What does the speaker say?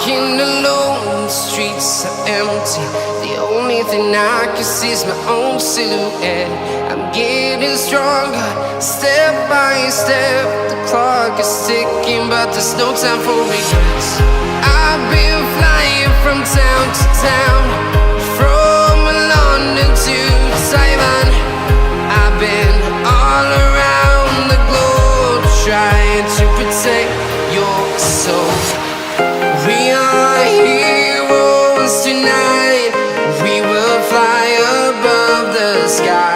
Walking alone, the streets are empty. The only thing I can see is my own silhouette. I'm getting stronger, step by step. The clock is ticking, but there's no time for regrets. I've been flying from town to town, from London to Taiwan. I've been all around the globe, trying to protect your soul. We are heroes tonight. We will fly above the sky.